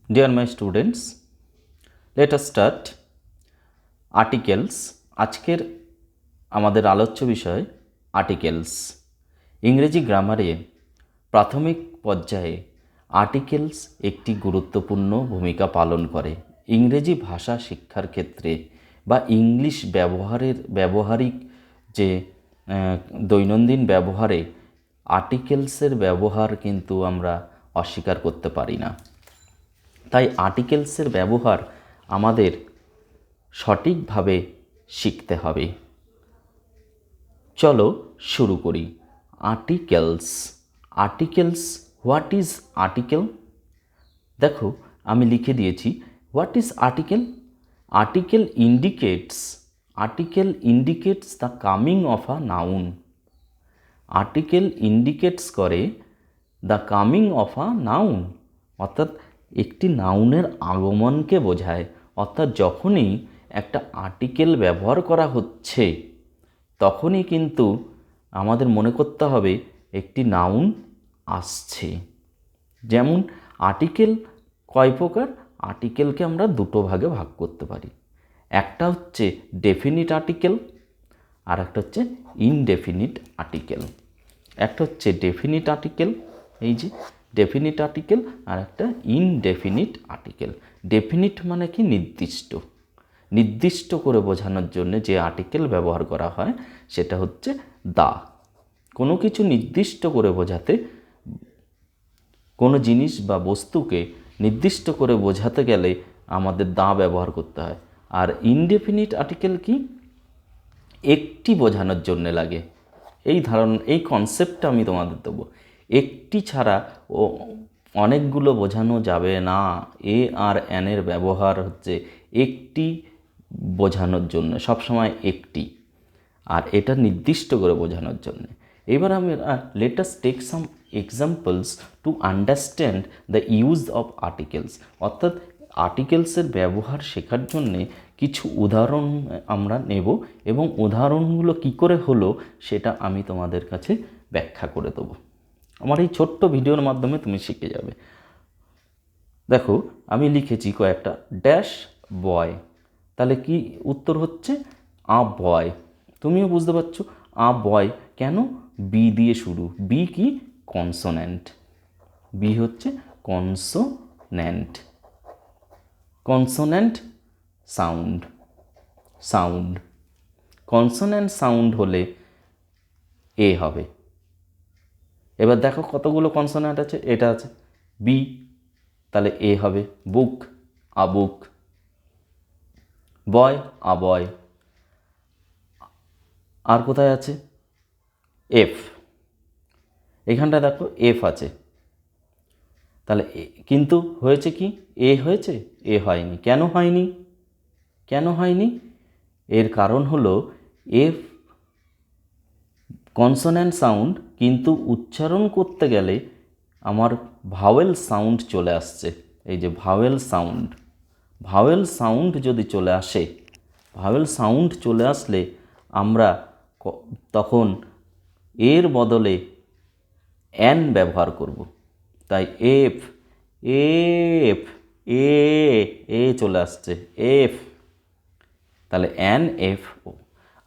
Dear my students, let us start articles. আজকের আমাদের আলোচ্য বিষয় আর্টিকেলস। ইংরেজি গ্রামারে প্রাথমিক পর্যায়ে আর্টিকেলস একটি গুরুত্বপূর্ণ ভূমিকা পালন করে। ইংরেজি ভাষা শিক্ষার ক্ষেত্রে বা ইংলিশ ব্যবহারিক যে দৈনন্দিন ব্যবহারে আর্টিকেলসের ব্যবহার কিন্তু আমরা অস্বীকার করতে পারি না। তাই আর্টিকেলসের ব্যবহার আমাদের সঠিকভাবে শিখতে হবে। চলো শুরু করি। Articles what is article? দেখো আমি লিখে দিয়েছি what is article. Article indicates the coming of a noun. Article indicates করে the coming of a noun, অর্থাৎ একটি নাউনের আগমনকে বোঝায়। অর্থাৎ যখনই একটা আর্টিকেল ব্যবহার করা হচ্ছে তখনই কিন্তু আমাদের মনে করতে হবে একটি নাউন আসছে। যেমন আর্টিকেল কয় প্রকার? আর্টিকেলকে আমরা দুটো ভাগে ভাগ করতে পারি। একটা হচ্ছে ডেফিনিট আর্টিকেল আর একটা হচ্ছে ইনডেফিনিট আর্টিকেল। একটা হচ্ছে ডেফিনিট আর্টিকেল, এই যে ডেফিনিট আর্টিকেল, আর একটা ইনডেফিনিট আর্টিকেল। ডেফিনিট মানে কি? নির্দিষ্ট করে বোঝানোর জন্য যে আর্টিকেল ব্যবহার করা হয় সেটা হচ্ছে দা। কোনো কিছু নির্দিষ্ট করে বোঝাতে, কোনো জিনিস বা বস্তুকে নির্দিষ্ট করে বোঝাতে গেলে আমাদের দা ব্যবহার করতে হয়। আর ইনডেফিনিট আর্টিকেল কি? একটি বোঝানোর জন্য লাগে। এই কনসেপ্টটা আমি তোমাদের দেবো। একটি ছাড়া অনেকগুলো বোঝানো যাবে না। এ আর এনের ব্যবহার হচ্ছে একটি বোঝানোর জন্য, সবসময় একটি, আর এটা নির্দিষ্ট করে বোঝানোর জন্য। এবার আমি let us take some examples to understand the use of articles. অর্থাৎ আর্টিকেলসের ব্যবহার শেখার জন্যে কিছু উদাহরণ আমরা নেব এবং উদাহরণগুলো কি করে হলো সেটা আমি তোমাদের কাছে ব্যাখ্যা করে দেবো। আমার এই ছোট্ট ভিডিওর মাধ্যমে তুমি শিখে যাবে। দেখো আমি লিখেছি কয়েকটা ড্যাশ বয়, তাহলে কি উত্তর হচ্ছে আ বয়। তুমিও বুঝতে পারছো আ বয় কেন? বি দিয়ে শুরু। বি কি? কনসোন্যান্ট। বি হচ্ছে কনসোন্যান্ট সাউন্ড। কনসোন্যান্ট সাউন্ড হলে এ হবে। এবার দেখো কতগুলো কনসোন্যান্ট আছে। এটা আছে বি, তাহলে এ হবে। বুক, আবুক। বয়, আবয়। আর কোথায় আছে? এফ। এখানটা দেখো এফ আছে, তাহলে কিন্তু হয়েছে কি? এ হয়েছে? এ হয়নি। কেন হয়নি? এর কারণ হলো এফ কনসোন্যান্ট সাউন্ড, কিন্তু উচ্চারণ করতে গেলে আমার ভাওয়েল সাউন্ড চলে আসছে। এই যে ভাওয়েল সাউন্ড যদি চলে আসে, ভাওয়েল সাউন্ড চলে আসলে আমরা তখন এর বদলে অ্যান ব্যবহার করব। তাই এফ এফ এ এ চলে আসছে এফ, তাহলে অ্যান এফ ও।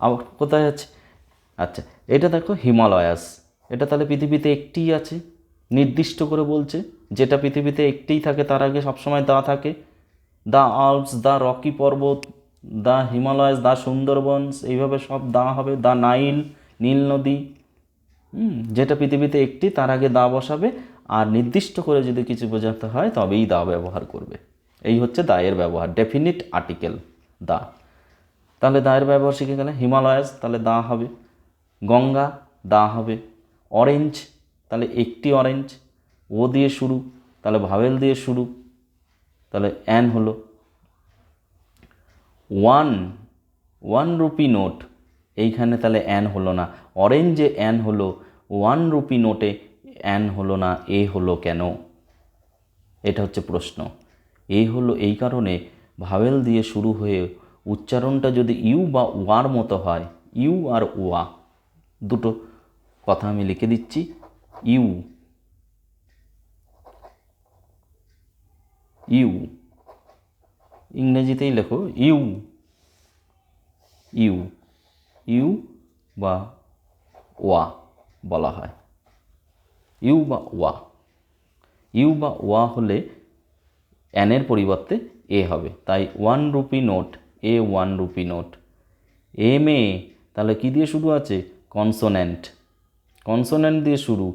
আবার কোথায় আছে? আচ্ছা এটা দেখো হিমালয়াস। এটা তাহলে পৃথিবীতে একটিই আছে, নির্দিষ্ট করে বলছে। যেটা পৃথিবীতে একটিই থাকে তার আগে সবসময় দা থাকে। দ্য আল্পস, দ্য রকি পর্বত, দ্য হিমালয়াস, দ্য সুন্দরবনস, এইভাবে সব দা হবে। দ্য নাইল, নীল নদী। যেটা পৃথিবীতে একটি তার আগে দা বসাবে, আর নির্দিষ্ট করে যদি কিছু বোঝাতে হয় তবেই দা ব্যবহার করবে। এই হচ্ছে দায়ের ব্যবহার, ডেফিনিট আর্টিকেল দা। তাহলে দায়ের ব্যবহার শিখে গেলে। হিমালয়াস, তাহলে দা হবে। গঙ্গা, দা হবে। অরেঞ্জ, তাহলে একটি অরেঞ্জ, ও দিয়ে শুরু, তাহলে ভাওয়েল দিয়ে শুরু, তাহলে অ্যান হলো। ওয়ান রুপি নোট, এইখানে তাহলে অ্যান হলো না। অরেঞ্জে অ্যান হলো, 1 রুপি নোটে অ্যান হলো না। এ হলো কেন? এটা হচ্ছে প্রশ্ন। এ হলো এই কারণে, ভাওয়েল দিয়ে শুরু হয়ে উচ্চারণটা যদি ইউ বা ওয়ার মতো হয়, ইউ আর ওয়া দুটো কথা আমি লিখে দিচ্ছি। ইউ, ইউ, ইংরেজিতেই লেখো ইউ, ইউ, ইউ বা ওয়া বলা হয়, ইউ বা ওয়া। ইউ বা ওয়া হলে এনের পরিবর্তে এ হবে, তাই 1 rupee note, A 1 rupee note. M A তাহলে কী দিয়ে শুরু আছে? কনসোন্যান্ট, কনসোন্যান্ট দিয়ে শুরু,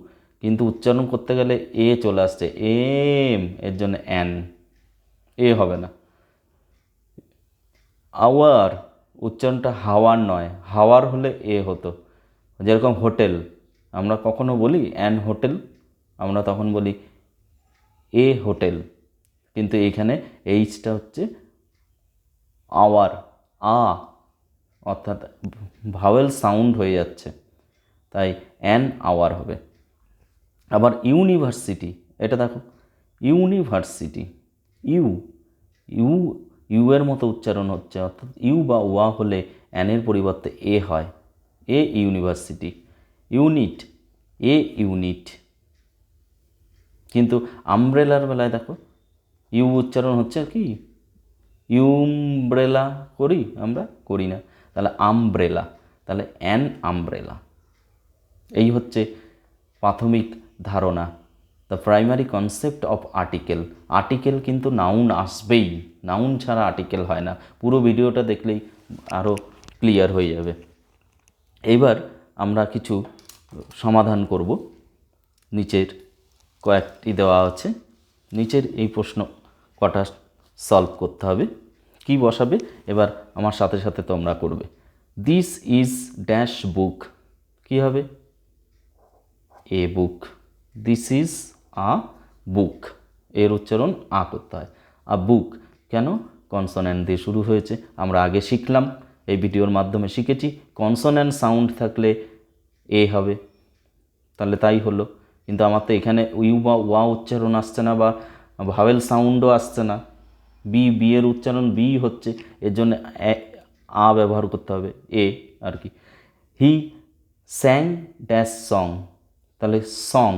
কিন্তু উচ্চারণ করতে গেলে এ চলে আসছে, এম, এর জন্য অ্যান, এ হবে না। আওয়ার উচ্চারণটা হাওয়ার নয়, হাওয়ার হলে এ হতো। যেরকম হোটেল, আমরা কখনো বলি অ্যান হোটেল, আমরা তখন বলি এ হোটেল, কিন্তু এইখানে এইচটা হচ্ছে আওয়ার, আ, অর্থাৎ ভাওয়েল সাউন্ড হয়ে যাচ্ছে, তাই অ্যান আওয়ার হবে। আবার ইউনিভার্সিটি, এটা দেখো ইউনিভার্সিটি, ইউ, ইউ, ইউ এর মতো উচ্চারণ হচ্ছে, অর্থাৎ ইউ বা ওয়া হলে অ্যানের পরিবর্তে এ হয়, a university. Unit, A unit, কিন্তু আমব্রেলার বেলায় দেখো ইউ উচ্চারণ হচ্ছে কি, ইউমব্রেলা করি আমরা, করি না, তাহলে আমব্রেলা, তাহলে অ্যান আমব্রেলা। এই হচ্ছে প্রাথমিক ধারণা, the primary concept of article. Article কিন্তু নাউন আসবেই, নাউন ছাড়া আর্টিকেল হয় না। পুরো ভিডিওটা দেখলেই আরও ক্লিয়ার হয়ে যাবে। এইবার আমরা কিছু সমাধান করব। নিচের কয়েকটি দেওয়া আছে, নিচের এই প্রশ্ন কটা সলভ করতে হবে। কি বসাবে এবার আমার সাথে সাথে তোমরা করবে। দিস ইজ ড্যাশ বুক, কি হবে? এ বুক, দিস ইজ আ বুক, এর উচ্চারণ আ করতে হয়। আ বুক কেন? কনসোন্যান্ট দিয়ে শুরু হয়েছে, আমরা আগে শিখলাম, এই ভিডিওর মাধ্যমে শিখেছি কনসোন্যান্ট সাউন্ড থাকলে এ হবে, তাহলে তাই হলো। কিন্তু আমার তো এখানে ইউ বা ওয়া উচ্চারণ আসছে না, বা ভাওয়েল সাউন্ডও আসছে না, বি, বি এর উচ্চারণ বি হচ্ছে, এর জন্য আ ব্যবহার করতে হবে, এ আর কি। হি স্যাং ড্যাশ সং, তাহলে সং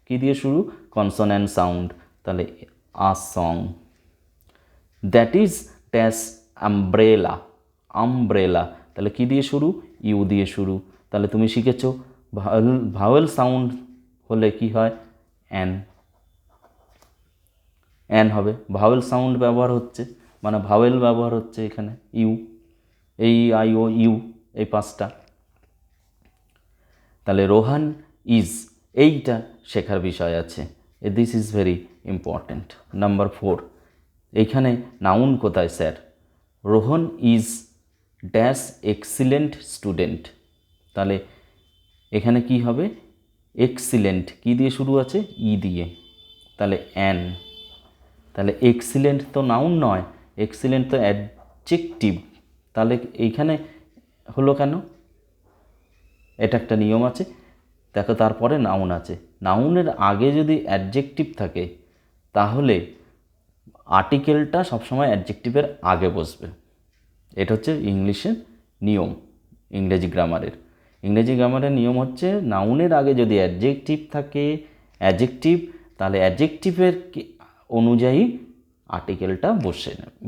কী দিয়ে শুরু? কনসোন্যান্ট সাউন্ড, তাহলে a song. That is dash umbrella, umbrella, তাহলে কী দিয়ে শুরু? ইউ দিয়ে শুরু, তাহলে তুমি শিখেছো ভাওয়েল সাউন্ড হলে কি হয়? অ্যান, অ্যান হবে। ভাওয়েল সাউন্ড ব্যবহার হচ্ছে, মানে ভাওয়েল ব্যবহার হচ্ছে এখানে, ইউ, এই আই ও ইউ, এই পাঁচটা। তাহলে রোহান ইজ, এইটা শেখার বিষয় আছে, this is very important. Number 4, এইখানে নাউন কোথায় sir? Rohan is dash excellent student, তাহলে এখানে কি হবে? এক্সিলেন্ট কী দিয়ে শুরু আছে? ই দিয়ে, তাহলে অ্যান। তাহলে এক্সিলেন্ট তো নাউন নয়, এক্সিলেন্ট তো অ্যাডজেক্টিভ, তাহলে এইখানে হলো কেন? এটা একটা নিয়ম আছে দেখো, তারপরে নাউন আছে, নাউনের আগে যদি অ্যাডজেক্টিভ থাকে তাহলে আর্টিকেলটা সবসময় অ্যাডজেক্টিভের আগে বসবে। এটা হচ্ছে ইংলিশের নিয়ম, ইংরেজি গ্রামারের। ইংরেজি গ্রামারের নিয়ম হচ্ছে নাউনের আগে যদি অ্যাডজেক্টিভ থাকে, অ্যাডজেক্টিভ, তাহলে অ্যাডজেক্টিভের অনুযায়ী আর্টিকেলটা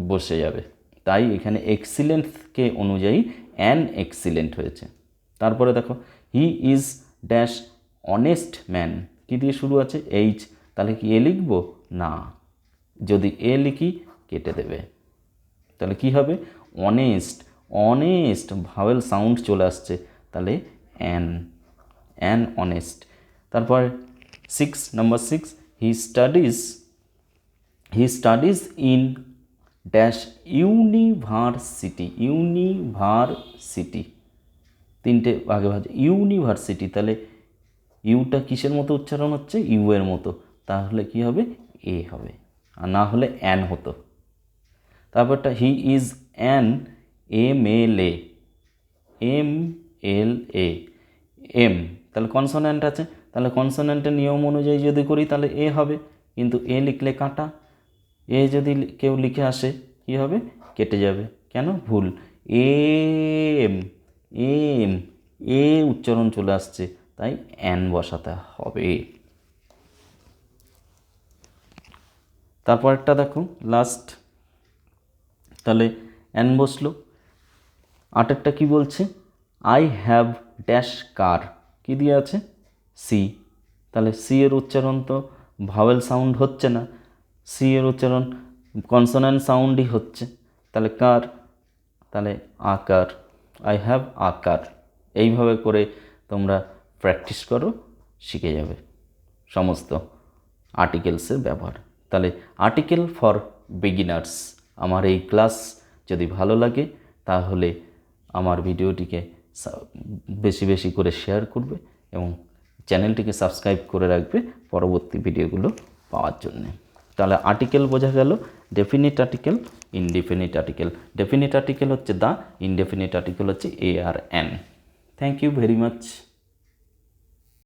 বসে যাবে। তাই এখানে এক্সিলেন্টকে অনুযায়ী অ্যান এক্সিলেন্ট হয়েছে। তারপরে দেখো he is dash honest man, কী দিয়ে শুরু আছে? এইচ, তাহলে কি এ লিখব? না, যদি এ লিখি কেটে দেবে, তাহলে কি হবে? অনেস্ট, অনেস্ট ভাওয়েল সাউন্ড চলে আসছে, তাহলে অ্যান, অ্যান অনেস্ট। তারপর 6, number 6, he studies in dash university, university, তিনটে ভাগে ভাগে, ইউনিভার্সিটি, তাহলে ইউটা কিসের মতো উচ্চারণ হচ্ছে? ইউ এর মতো, তাহলে কি হবে? এ হবে, আর না হলে অ্যান হতো। তারপরটা he is an MLA, MLA, M, তাহলে কনসোন্যান্ট আছে, তাহলে কনসোন্যান্টের নিয়ম অনুযায়ী যদি করি তাহলে এ হবে, কিন্তু এ লিখলে কাটা, এ যদি কেউ লিখে আসে কী হবে? কেটে যাবে, কেন? ভুল, এম, এম, এ উচ্চারণ চলে আসছে, তাই অ্যান বসাতে হবে। তারপর একটা দেখো লাস্ট, তাহলে অ্যান বসলো। আটেরটা কি বলছে? আই হ্যাভ ড্যাশ কার, কি দিয়ে আছে? সি। তাহলে সি এর উচ্চারণ তো ভাওয়েল সাউন্ড হচ্ছে না, সি এর উচ্চারণ কনসোনেন্ট সাউন্ডই হচ্ছে। তাহলে কার, তাহলে আকার, আই হ্যাভ আকার। এইভাবে করে তোমরা প্র্যাকটিস করো, শিখে যাবে সমস্ত আর্টিকেলসের ব্যবহার। তাহলে আর্টিকেল ফর বিগিনার্স, আমার এই ক্লাস যদি ভালো লাগে তাহলে আমার ভিডিওটিকে বেশি বেশি করে শেয়ার করবে এবং চ্যানেলটিকে সাবস্ক্রাইব করে রাখবে পরবর্তী ভিডিওগুলো পাওয়ার জন্যে। তাহলে আর্টিকেল বোঝা গেল, definite article, indefinite article. Definite article হচ্ছে দা, ইনডেফিনিট আর্টিকেল হচ্ছে এ আর an. Thank you very much.